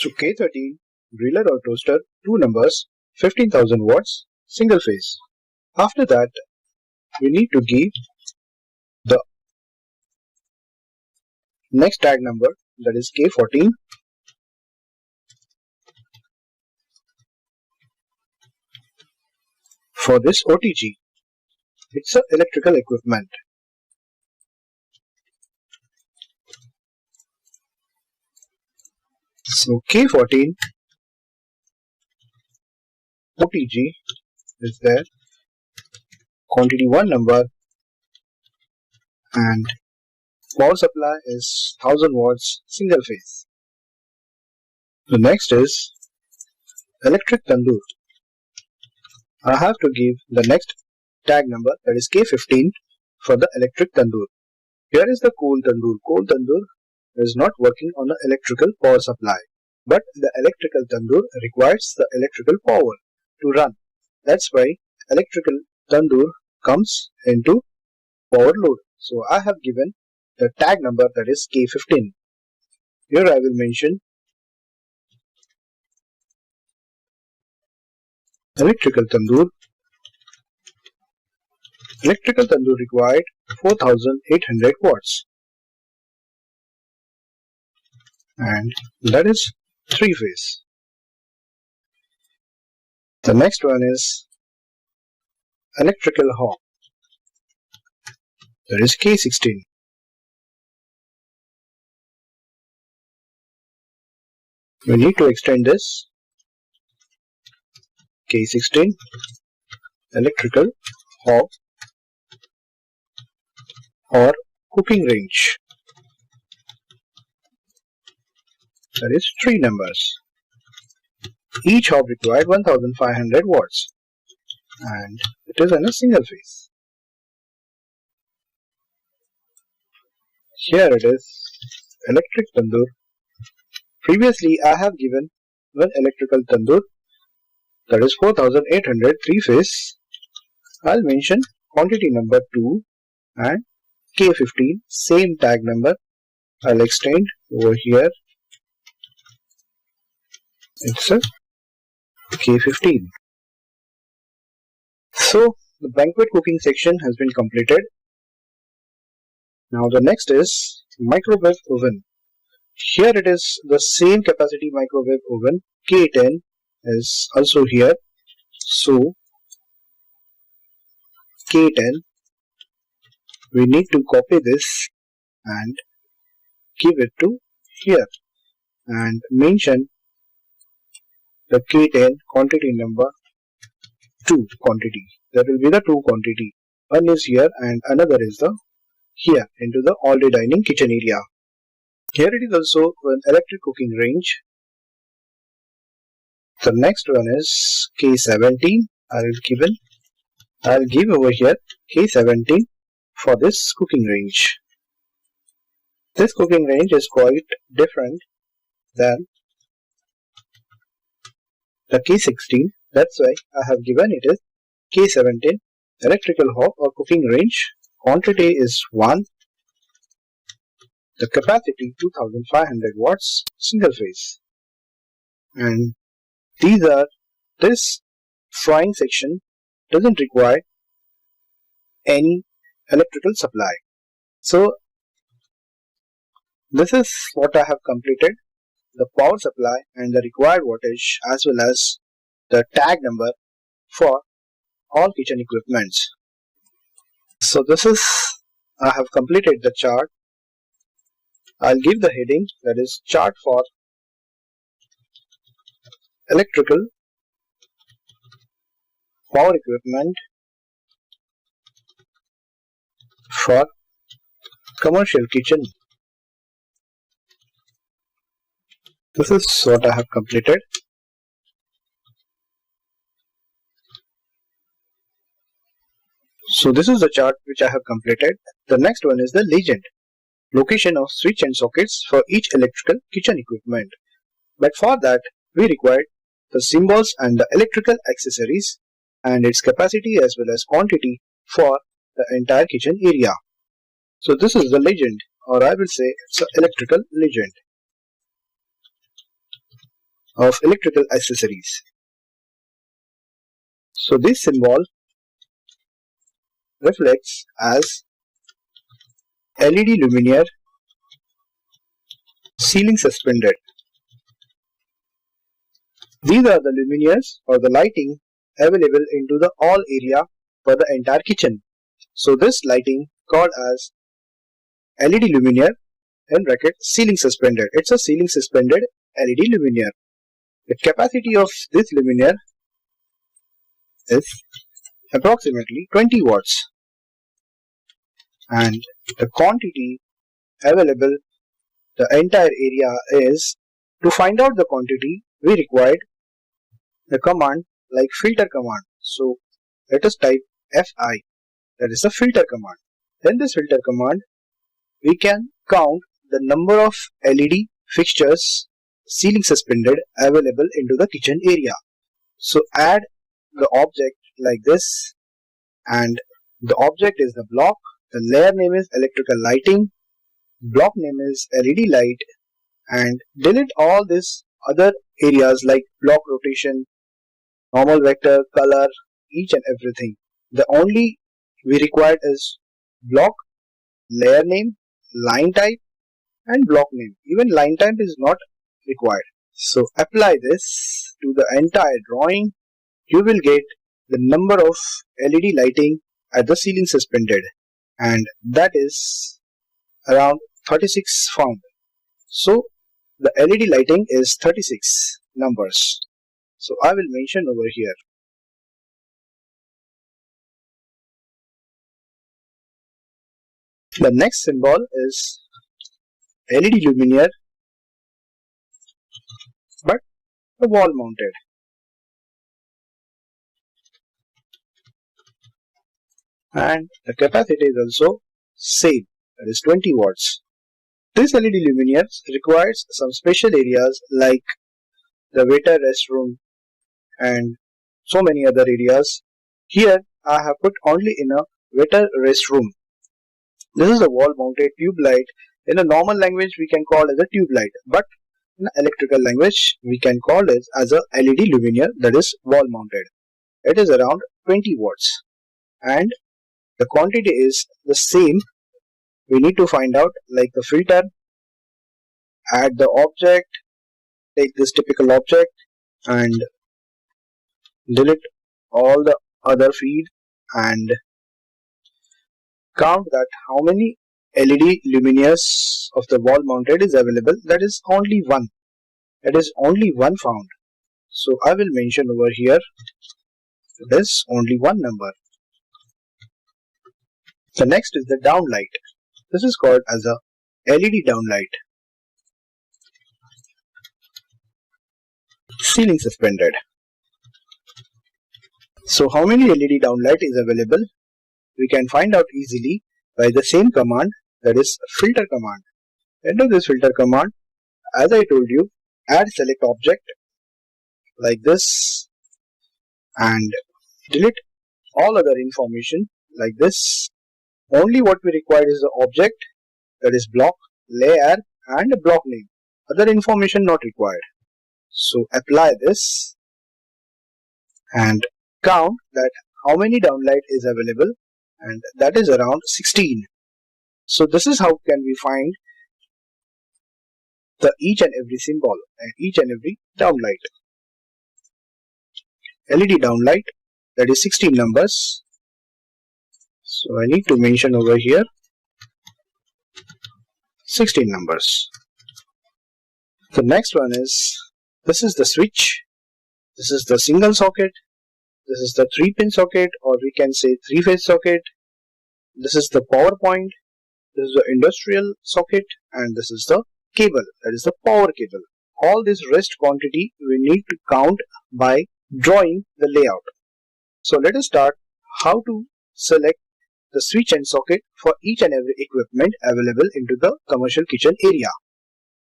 So K13 griller or toaster, two numbers, 15,000 watts, single phase. After that, we need to give the next tag number, that is K14. For this OTG, it's an electrical equipment. So K14 OTG is there, quantity 1 number, and power supply is 1000 watts single phase. The next is electric tandoor. I have to give the next tag number, that is K15, for the electric tandoor. Here is the coal tandoor. Coal tandoor is not working on an electrical power supply, but the electrical tandoor requires the electrical power to run. That's why electrical tandoor comes into power load. So I have given the tag number, that is K15. Here I will mention electrical tandoor. Electrical tandoor required 4800 watts, and that is 3 phase. The next one is electrical hob, that is K16. We need to extend this K16 electrical hob or cooking range, that is 3 numbers. Each hob required 1500 watts, and it is in a single phase. Here it is, electric tandoor. Previously I have given one electrical tandoor, that is 4800 3 phase. I'll mention quantity number 2 and K15, same tag number. I'll extend over here. It's a K15. So the banquet cooking section has been completed. Now the next is microwave oven. Here it is the same capacity microwave oven. K10 is also here. So K10, we need to copy this and give it to here and mention the K10 quantity number 2 quantity. There will be the 2 quantity. One is here and another is the here into the all-day dining kitchen area. Here it is also an electric cooking range. The next one is K17. I'll give over here K17 for this cooking range. This cooking range is quite different than the K16. That's why I have given it as K17 electrical hob or cooking range. Quantity is 1. The capacity 2500 watts single phase. And this frying section doesn't require any electrical supply. So this is what I have completed, the power supply and the required wattage as well as the tag number for all kitchen equipments. So this is, I have completed the chart. I'll give the heading, that is chart for electrical power equipment for commercial kitchen. This is what I have completed. So this is the chart which I have completed. The next one is the legend. Location of switch and sockets for each electrical kitchen equipment. But for that we require the symbols and the electrical accessories and its capacity as well as quantity for the entire kitchen area. So this is the legend, or I will say it's an electrical legend. of electrical accessories. So this symbol reflects as LED luminaire, ceiling suspended. These are the luminaires or the lighting available into the all area for the entire kitchen. So this lighting called as LED luminaire in bracket ceiling suspended. It's a ceiling suspended LED luminaire. The capacity of this luminaire is approximately 20 watts and the quantity available the entire area is, to find out the quantity we required the command like filter command. So let us type FI, that is the filter command. Then this filter command we can count the number of LED fixtures ceiling suspended available into the kitchen area. So add the object like this, and the object is the block, the layer name is electrical lighting, block name is LED light, and delete all these other areas like block rotation, normal vector, color, each and everything. The only we required is block, layer name, line type and block name. Even line type is not required. So apply this to the entire drawing. You will get the number of LED lighting at the ceiling suspended, and that is around 36 found. So the LED lighting is 36 numbers. So I will mention over here. The next symbol is LED luminaire, but the wall mounted. And the capacity is also same, that is 20 watts. This LED luminaire requires some special areas like the waiter restroom and so many other areas. Here I have put only in a waiter restroom. This is a wall mounted tube light. In a normal language we can call it as a tube light, but in electrical language we can call it as a LED luminaire, that is wall mounted. It is around 20 watts and the quantity is the same. We need to find out like the filter, add the object, take this typical object and delete all the other feed and count that how many LED luminaires of the wall mounted is available. That is only one. That is only one found. So I will mention over here it is only one number. The next is the downlight. This is called as a LED downlight. Ceiling suspended. So how many LED downlight is available? We can find out easily by the same command, that is filter command. Enter this filter command. As I told you, add select object like this and delete all other information like this. Only what we require is the object, that is block, layer and block name. Other information not required. So apply this and count that how many downlight is available, and that is around 16. So this is how can we find the each and every symbol and each and every downlight. LED downlight, that is 16 numbers. So I need to mention over here 16 numbers. The next one is, this is the switch, this is the single socket, this is the 3-pin socket, or we can say 3-phase socket, this is the power point, this is the industrial socket, and this is the cable, that is the power cable. All this rest quantity we need to count by drawing the layout. So let us start how to select the switch and socket for each and every equipment available into the commercial kitchen area.